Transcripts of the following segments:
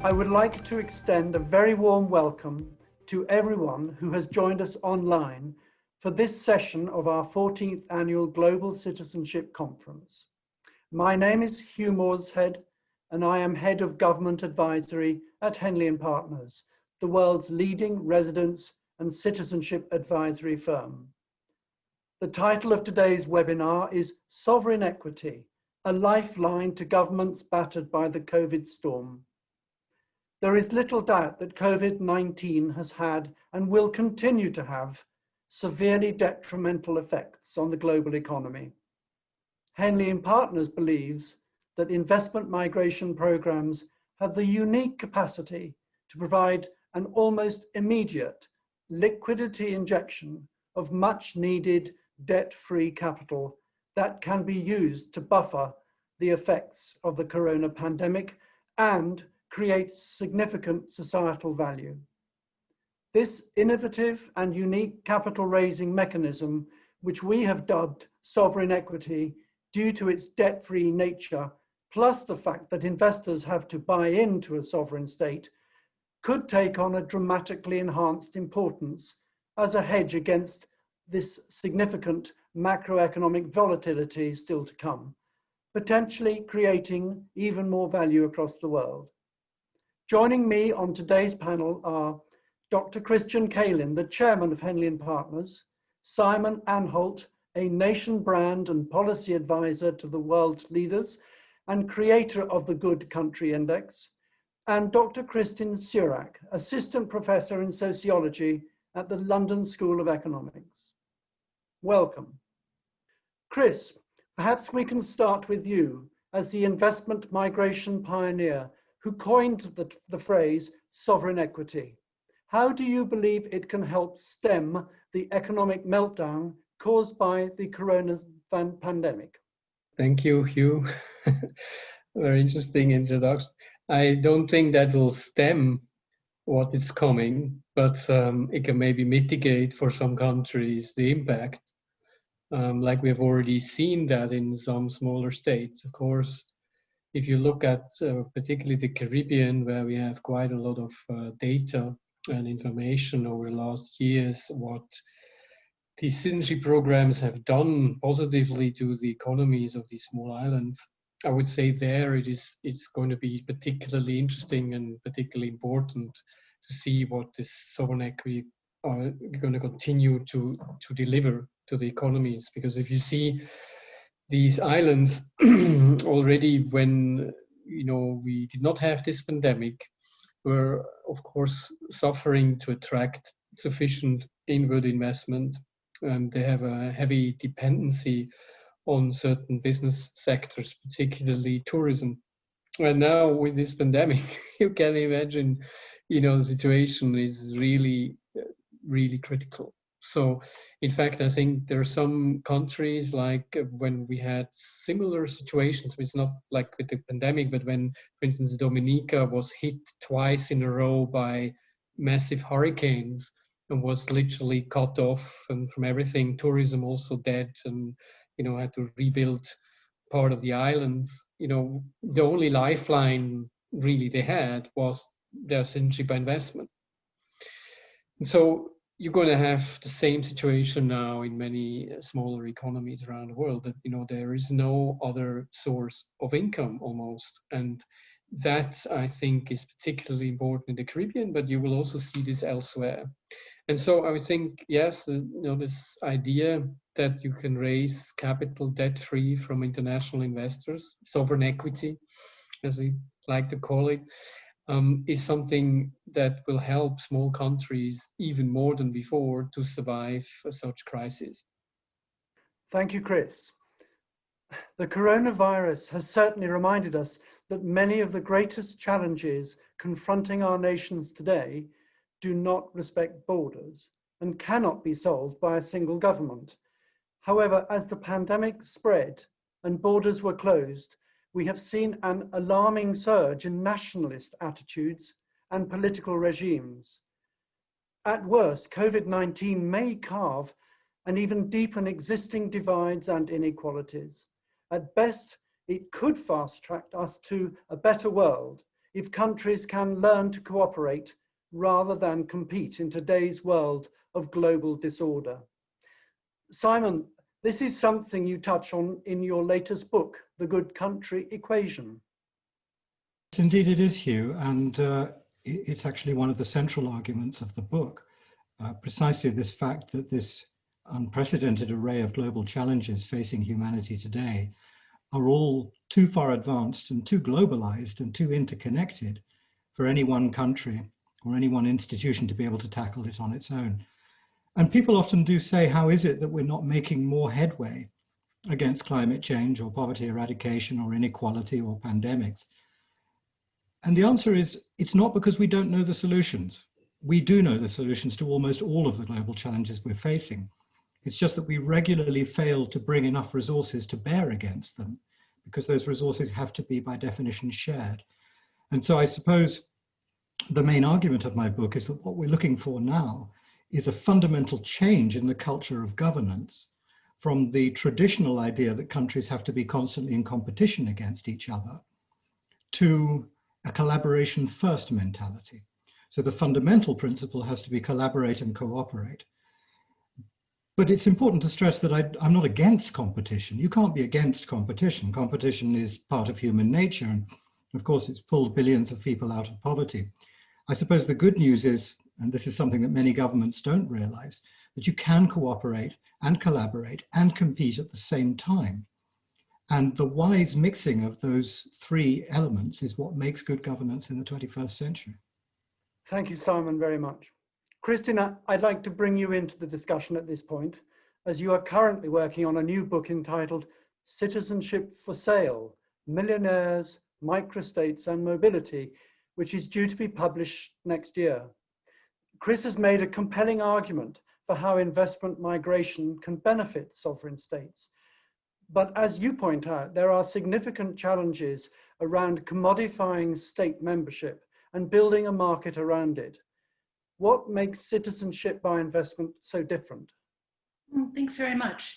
I would like to extend a very warm welcome to everyone who has joined us online for this session of our 14th Annual Global Citizenship Conference. My name is Hugh Morshead, and I am Head of Government Advisory at Henley Partners, the world's leading residence and citizenship advisory firm. The title of today's webinar is Sovereign Equity, a lifeline to governments battered by the COVID storm. There is little doubt that COVID-19 has had and will continue to have severely detrimental effects on the global economy. Henley Partners believes that investment migration programs have the unique capacity to provide an almost immediate liquidity injection of much needed debt-free capital that can be used to buffer the effects of the corona pandemic and creates significant societal value. This innovative and unique capital raising mechanism, which we have dubbed sovereign equity due to its debt-free nature, plus the fact that investors have to buy into a sovereign state, could take on a dramatically enhanced importance as a hedge against this significant macroeconomic volatility still to come, potentially creating even more value across the world. Joining me on today's panel are Dr. Kaelin, the chairman of Henley Partners, Simon Anholt, a nation brand and policy advisor to the world leaders and creator of the Good Country Index, and Dr. Kristin Surak, assistant professor in sociology at the London School of Economics. Welcome. Chris, perhaps we can start with you as the investment migration pioneer who coined the phrase sovereign equity. How do you believe it can help stem the economic meltdown caused by the corona pandemic? Thank you, Hugh. Very interesting introduction. I don't think that will stem what is coming, but it can maybe mitigate for some countries the impact. Like we've already seen that in some smaller states, of course. If you look at particularly the Caribbean, where we have quite a lot of data and information over the last years, what these citizenship programs have done positively to the economies of these small islands, I would say there it's going to be particularly interesting and particularly important to see what this sovereign equity are going to continue to deliver to the economies. Because if you see these islands already when we did not have this pandemic, were of course suffering to attract sufficient inward investment, and they have a heavy dependency on certain business sectors, particularly tourism. And now with this pandemic, you can imagine, the situation is really, really critical. So, in fact, I think there are some countries, like when we had similar situations, it's not like with the pandemic, but when, for instance, Dominica was hit twice in a row by massive hurricanes and was literally cut off and from everything, tourism also dead, and had to rebuild part of the islands. The only lifeline really they had was their citizenship investment. And so you're going to have the same situation now in many smaller economies around the world, that there is no other source of income almost, and that I think is particularly important in the Caribbean, but you will also see this elsewhere. And so I would think, yes, this idea that you can raise capital debt-free from international investors, sovereign equity, as we like to call it, is something that will help small countries even more than before to survive such crises. Thank you, Chris. The coronavirus has certainly reminded us that many of the greatest challenges confronting our nations today do not respect borders and cannot be solved by a single government. However, as the pandemic spread and borders were closed, we have seen an alarming surge in nationalist attitudes and political regimes. At worst, COVID-19 may carve and even deepen existing divides and inequalities. At best, it could fast-track us to a better world if countries can learn to cooperate rather than compete in today's world of global disorder. Simon, this is something you touch on in your latest book, The Good Country Equation. Yes, indeed it is, Hugh, and it's actually one of the central arguments of the book, precisely this fact that this unprecedented array of global challenges facing humanity today are all too far advanced and too globalized and too interconnected for any one country or any one institution to be able to tackle it on its own. And people often do say, how is it that we're not making more headway against climate change or poverty eradication or inequality or pandemics? And the answer is, it's not because we don't know the solutions. We do know the solutions to almost all of the global challenges we're facing. It's just that we regularly fail to bring enough resources to bear against them, because those resources have to be, by definition, shared. And so I suppose the main argument of my book is that what we're looking for now is a fundamental change in the culture of governance from the traditional idea that countries have to be constantly in competition against each other to a collaboration first mentality. So the fundamental principle has to be collaborate and cooperate. But it's important to stress that I'm not against competition. You can't be against competition. Competition is part of human nature. And of course, it's pulled billions of people out of poverty. I suppose the good news is, and this is something that many governments don't realize, that you can cooperate and collaborate and compete at the same time. And the wise mixing of those three elements is what makes good governance in the 21st century. Thank you, Simon, very much. Kristin, I'd like to bring you into the discussion at this point, as you are currently working on a new book entitled Citizenship for Sale, Millionaires, Microstates and Mobility, which is due to be published next year. Chris has made a compelling argument for how investment migration can benefit sovereign states. But as you point out, there are significant challenges around commodifying state membership and building a market around it. What makes citizenship by investment so different? Thanks very much.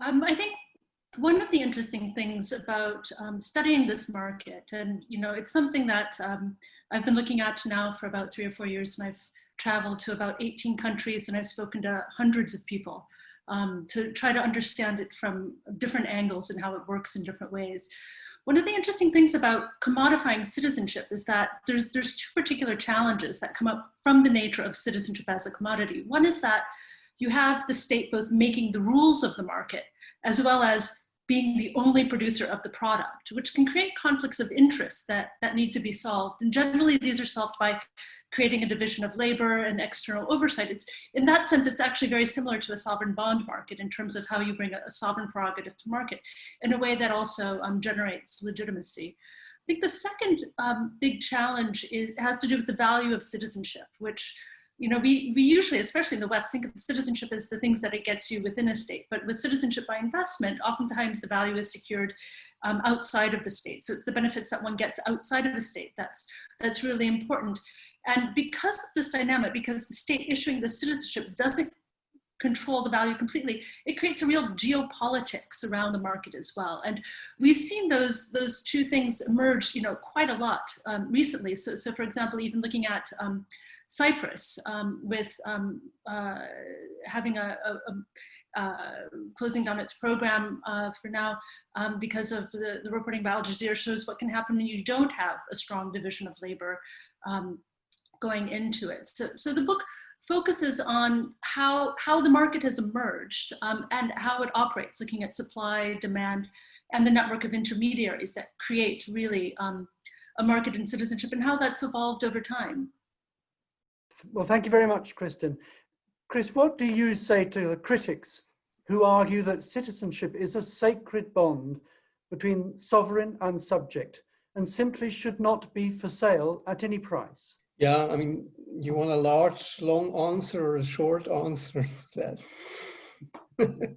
I think one of the interesting things about studying this market, and it's something that I've been looking at now for about 3 or 4 years, and I've traveled to about 18 countries, and I've spoken to hundreds of people to try to understand it from different angles and how it works in different ways. One of the interesting things about commodifying citizenship is that there's two particular challenges that come up from the nature of citizenship as a commodity. One is that you have the state both making the rules of the market as well as being the only producer of the product, which can create conflicts of interest that need to be solved. And generally these are solved by creating a division of labor and external oversight. In that sense, it's actually very similar to a sovereign bond market in terms of how you bring a sovereign prerogative to market in a way that also generates legitimacy. I think the second big challenge has to do with the value of citizenship, which we usually, especially in the West, think of citizenship as the things that it gets you within a state. But with citizenship by investment, oftentimes the value is secured outside of the state. So it's the benefits that one gets outside of the state that's really important. And because of this dynamic, because the state issuing the citizenship doesn't control the value completely, it creates a real geopolitics around the market as well. And we've seen those two things emerge, quite a lot recently. So for example, even looking at Cyprus with having closing down its program for now because of the reporting by Al Jazeera shows what can happen when you don't have a strong division of labor going into it. So the book focuses on how the market has emerged and how it operates, looking at supply, demand, and the network of intermediaries that create really a market in citizenship and how that's evolved over time. Well, thank you very much, Kristin. Chris, what do you say to the critics who argue that citizenship is a sacred bond between sovereign and subject and simply should not be for sale at any price? Yeah, I mean, you want a large, long answer or a short answer to that?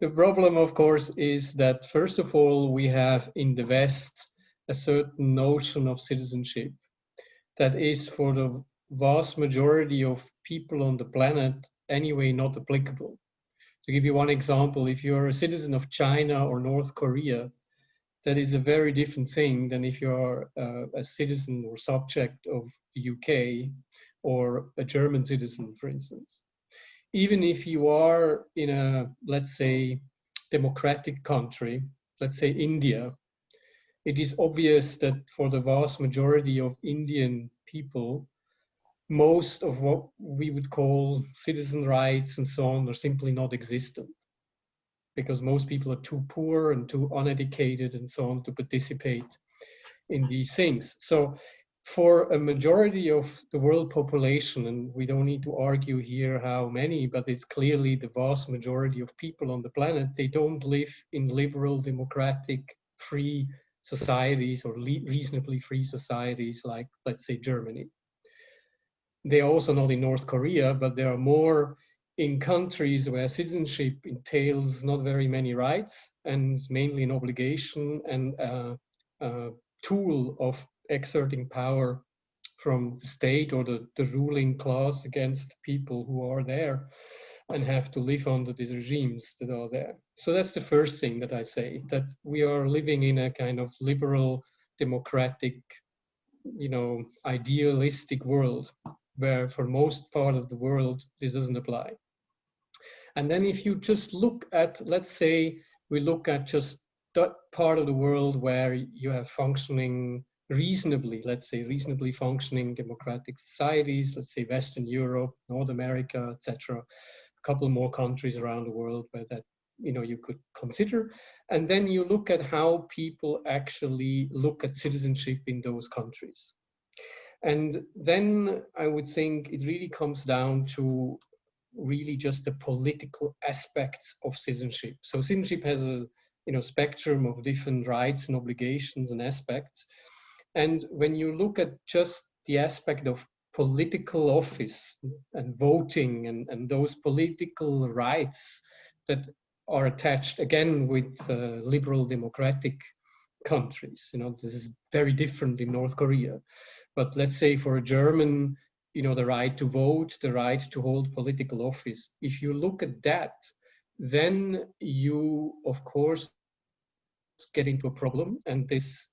The problem, of course, is that, first of all, we have in the West a certain notion of citizenship that is for the vast majority of people on the planet anyway not applicable. To give you one example, if you're a citizen of China or North Korea, that is a very different thing than if you're a citizen or subject of the UK or a German citizen, for instance. Even if you are in a, let's say, democratic country, let's say India, it is obvious that for the vast majority of Indian people, most of what we would call citizen rights and so on are simply not existent, because most people are too poor and too uneducated and so on to participate in these things. So for a majority of the world population, and we don't need to argue here how many, but it's clearly the vast majority of people on the planet, they don't live in liberal, democratic, free societies or reasonably free societies like, let's say, Germany. They are also not in North Korea, but there are more in countries where citizenship entails not very many rights and is mainly an obligation and a tool of exerting power from the state or the ruling class against people who are there and have to live under these regimes that are there. So that's the first thing that I say, that we are living in a kind of liberal, democratic, idealistic world where for most part of the world, this doesn't apply. And then if you just look at, let's say, we look at just that part of the world where you have functioning reasonably, let's say, reasonably functioning democratic societies, let's say Western Europe, North America, etc. A couple more countries around the world where that, you could consider. And then you look at how people actually look at citizenship in those countries. And then I would think it really comes down to really just the political aspects of citizenship. So citizenship has a spectrum of different rights and obligations and aspects. And when you look at just the aspect of political office and voting and those political rights that are attached again with liberal democratic countries, this is very different in North Korea. But let's say for a German, the right to vote, the right to hold political office, if you look at that, then you, of course, get into a problem. And this,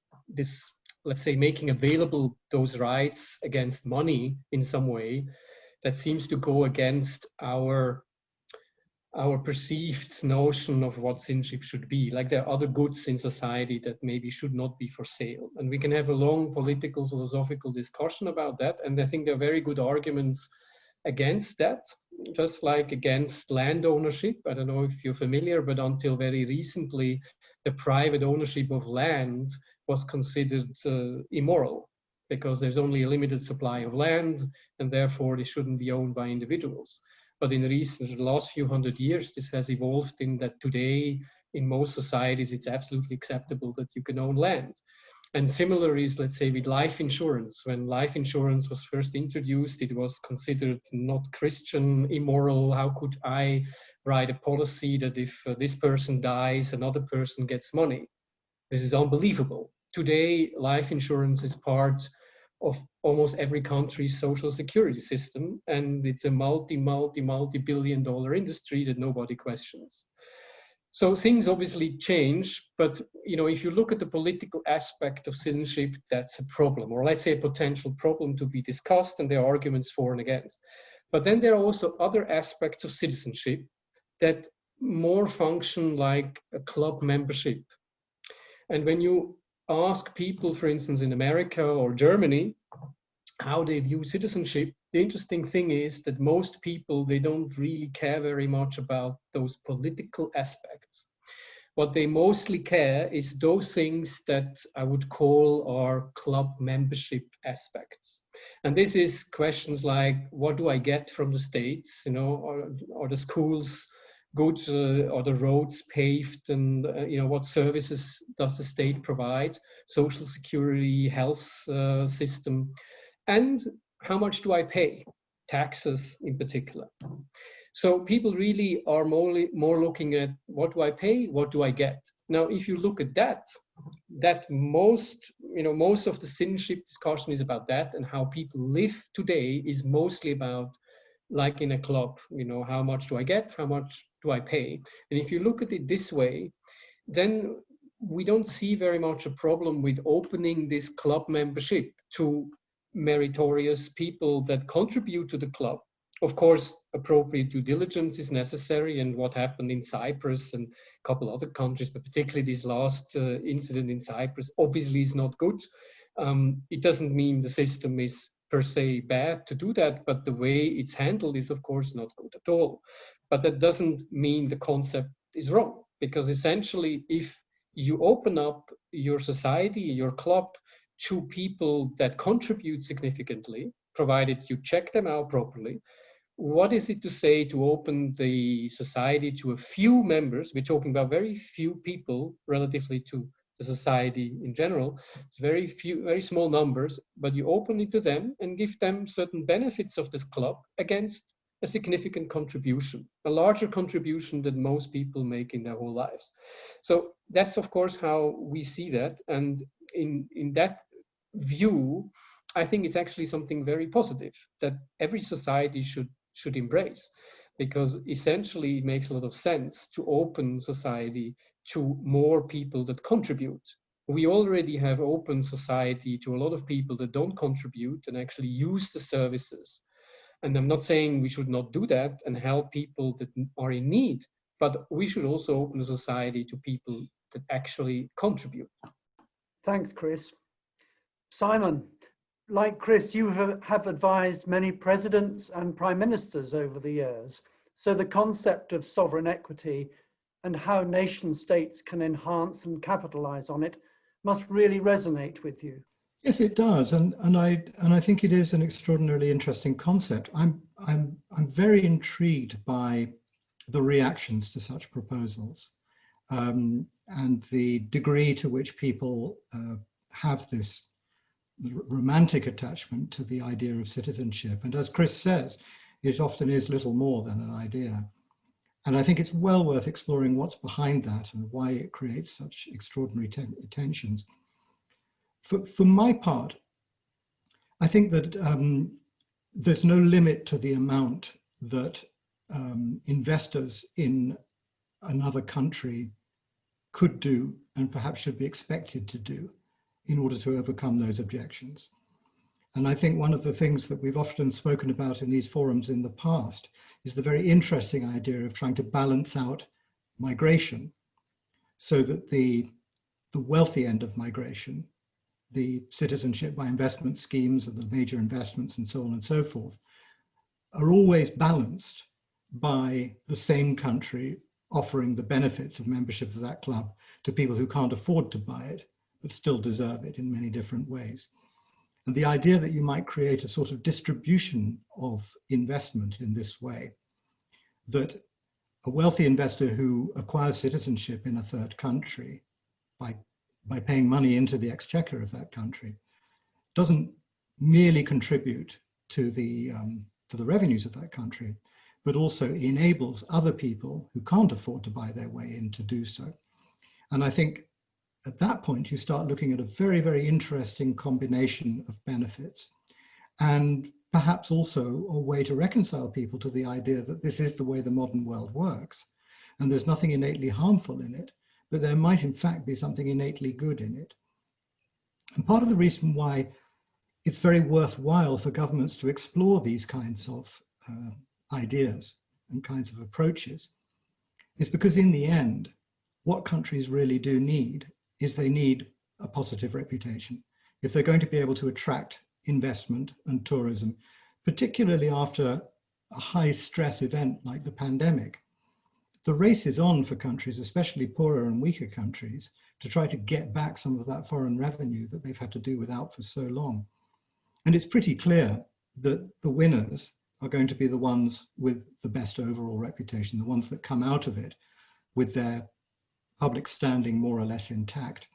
let's say, making available those rights against money in some way, that seems to go against our perceived notion of what citizenship should be. Like there are other goods in society that maybe should not be for sale. And we can have a long political, philosophical discussion about that. And I think there are very good arguments against that, just like against land ownership. I don't know if you're familiar, but until very recently, the private ownership of land was considered immoral because there's only a limited supply of land and therefore it shouldn't be owned by individuals. But in the last few hundred years, this has evolved in that today, in most societies, it's absolutely acceptable that you can own land. And similar is, let's say, with life insurance. When life insurance was first introduced, it was considered not Christian, immoral. How could I write a policy that if this person dies, another person gets money? This is unbelievable. Today, life insurance is part of almost every country's social security system. And it's a multi-billion dollar industry that nobody questions. So things obviously change, but if you look at the political aspect of citizenship, that's a problem, or let's say a potential problem to be discussed, and there are arguments for and against. But then there are also other aspects of citizenship that more function like a club membership. And when you ask people, for instance, in America or Germany, how they view citizenship, the interesting thing is that most people, they don't really care very much about those political aspects. What they mostly care is those things that I would call our club membership aspects. And this is questions like, what do I get from the states? Are the schools good? Are the roads paved? And what services does the state provide? Social security, health system. And how much do I pay? Taxes in particular. So people really are more looking at what do I pay, what do I get? Now, if you look at that most of the citizenship discussion is about that, and how people live today is mostly about, like in a club, how much do I get, how much do I pay? And if you look at it this way, then we don't see very much a problem with opening this club membership to meritorious people that contribute to the club. Of course, appropriate due diligence is necessary, and what happened in Cyprus and a couple other countries, but particularly this last incident in Cyprus, obviously is not good. It doesn't mean the system is per se bad to do that, but the way it's handled is of course not good at all. But that doesn't mean the concept is wrong, because essentially if you open up your society, your club, to people that contribute significantly, provided you check them out properly, what is it to say to open the society to a few members? We're talking about very few people relatively to the society in general. It's very few, very small numbers, but you open it to them and give them certain benefits of this club against a significant contribution, a larger contribution than most people make in their whole lives. So that's of course how we see that. And in that view, I think it's actually something very positive that every society should embrace, because essentially it makes a lot of sense to open society to more people that contribute. We already have open society to a lot of people that don't contribute and actually use the services. And I'm not saying we should not do that and help people that are in need, but we should also open the society to people that actually contribute. Thanks, Chris. Simon, like Chris, you have advised many presidents and prime ministers over the years. So the concept of sovereign equity and how nation states can enhance and capitalize on it must really resonate with you. Yes, it does, and I think it is an extraordinarily interesting concept. I'm very intrigued by the reactions to such proposals, and the degree to which people have this romantic attachment to the idea of citizenship. And as Chris says, it often is little more than an idea. And I think it's well worth exploring what's behind that and why it creates such extraordinary tensions. For my part, I think that there's no limit to the amount that investors in another country could do and perhaps should be expected to do in order to overcome those objections. And I think one of the things that we've often spoken about in these forums in the past is the very interesting idea of trying to balance out migration so that the wealthy end of migration, the citizenship by investment schemes of the major investments and so on and so forth, are always balanced by the same country offering the benefits of membership of that club to people who can't afford to buy it, but still deserve it in many different ways. And the idea that you might create a sort of distribution of investment in this way, that a wealthy investor who acquires citizenship in a third country by paying money into the exchequer of that country doesn't merely contribute to the revenues of that country, but also enables other people who can't afford to buy their way in to do so. And I think at that point, you start looking at a very, very interesting combination of benefits, and perhaps also a way to reconcile people to the idea that this is the way the modern world works, and there's nothing innately harmful in it, but there might in fact be something innately good in it. And part of the reason why it's very worthwhile for governments to explore these kinds of ideas and kinds of approaches is because in the end, what countries really do need is they need a positive reputation. If they're going to be able to attract investment and tourism, particularly after a high stress event like the pandemic, the race is on for countries, especially poorer and weaker countries, to try to get back some of that foreign revenue that they've had to do without for so long. And it's pretty clear that the winners are going to be the ones with the best overall reputation, the ones that come out of it with their public standing more or less intact.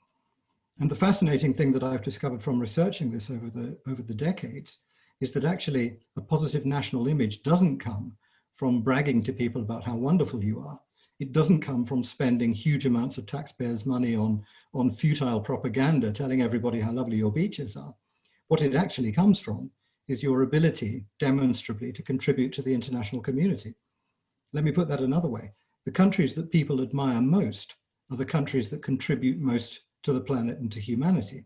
And the fascinating thing that I've discovered from researching this over the decades is that actually a positive national image doesn't come from bragging to people about how wonderful you are. It doesn't come from spending huge amounts of taxpayers' money on futile propaganda telling everybody how lovely your beaches are. What it actually comes from is your ability demonstrably to contribute to the international community. Let me put that another way. The countries that people admire most are the countries that contribute most to the planet and to humanity,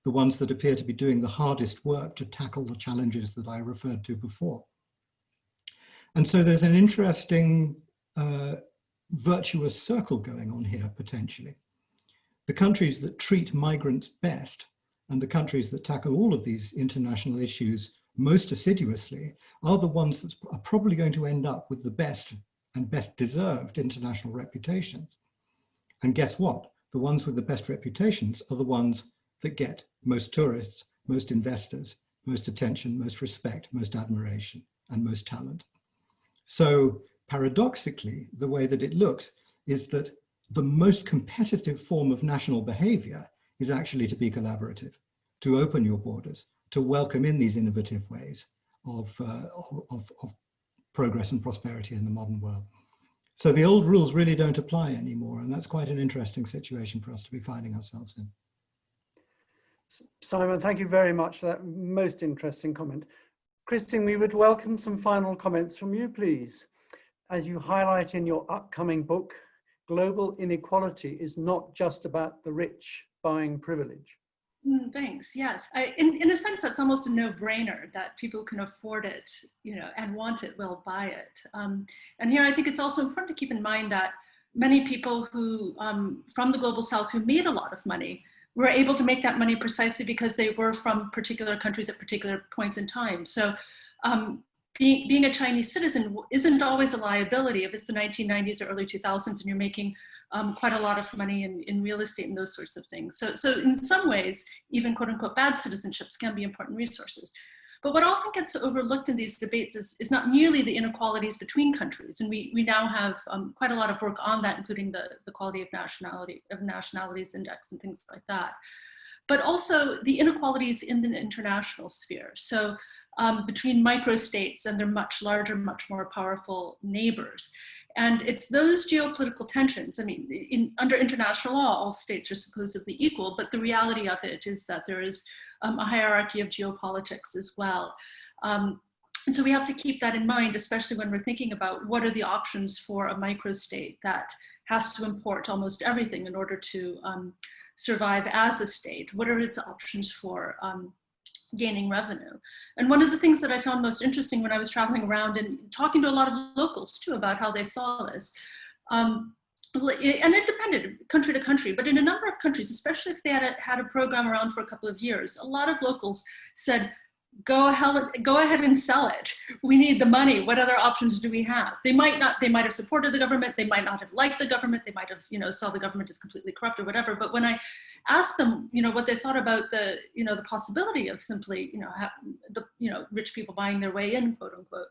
the ones that appear to be doing the hardest work to tackle the challenges that I referred to before. And so there's an interesting virtuous circle going on here, potentially. The countries that treat migrants best and the countries that tackle all of these international issues most assiduously are the ones that are probably going to end up with the best and best deserved international reputations. And guess what? The ones with the best reputations are the ones that get most tourists, most investors, most attention, most respect, most admiration, and most talent. So paradoxically, the way that it looks is that the most competitive form of national behavior is actually to be collaborative, to open your borders, to welcome in these innovative ways of progress and prosperity in the modern world. So the old rules really don't apply anymore, and that's quite an interesting situation for us to be finding ourselves in. Simon, thank you very much for that most interesting comment. Kristin, we would welcome some final comments from you, please. As you highlight in your upcoming book, global inequality is not just about the rich buying privilege. Thanks. Yes, in a sense, that's almost a no-brainer that people can afford it, and want it, will buy it. And here, I think it's also important to keep in mind that many people who, from the global South, who made a lot of money, were able to make that money precisely because they were from particular countries at particular points in time. So, being a Chinese citizen isn't always a liability if it's the 1990s or early 2000s and you're making quite a lot of money in real estate and those sorts of things. So in some ways, even quote unquote bad citizenships can be important resources. But what often gets overlooked in these debates is not merely the inequalities between countries. And we now have quite a lot of work on that, including the quality of nationalities index and things like that. But also the inequalities in the international sphere. So between microstates and their much larger, much more powerful neighbors. And it's those geopolitical tensions. I mean, under international law, all states are supposedly equal, but the reality of it is that there is a hierarchy of geopolitics as well. And so we have to keep that in mind, especially when we're thinking about what are the options for a microstate that has to import almost everything in order to survive as a state. What are its options for gaining revenue? And one of the things that I found most interesting when I was traveling around and talking to a lot of locals too about how they saw this, and it depended country to country, but in a number of countries, especially if they had a program around for a couple of years, a lot of locals said, go ahead and sell it. We need the money. What other options do we have? They might have supported the government. They might not have liked the government. They might have, saw the government as completely corrupt or whatever. But when I asked them, what they thought about the possibility of simply, rich people buying their way in, quote unquote,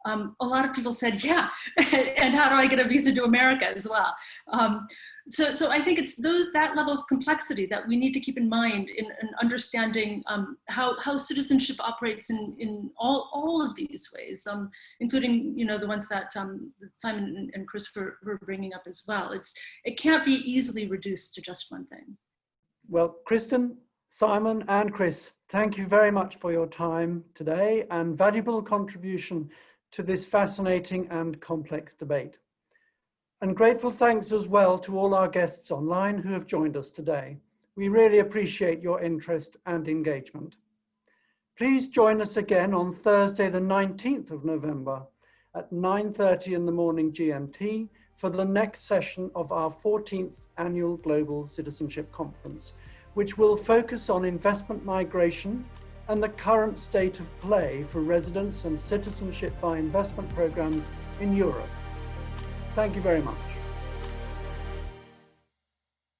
a lot of people said, yeah, and how do I get a visa to America as well? So I think it's that level of complexity that we need to keep in mind in understanding how citizenship operates in all of these ways, including the ones that Simon and Chris were bringing up as well. It can't be easily reduced to just one thing. Well, Kristin, Simon, and Chris, thank you very much for your time today and valuable contribution to this fascinating and complex debate. And grateful thanks as well to all our guests online who have joined us today. We really appreciate your interest and engagement. Please join us again on Thursday, the 19th of November at 9:30 in the morning GMT for the next session of our 14th Annual Global Citizenship Conference, which will focus on investment migration and the current state of play for residence and citizenship by investment programs in Europe. Thank you very much.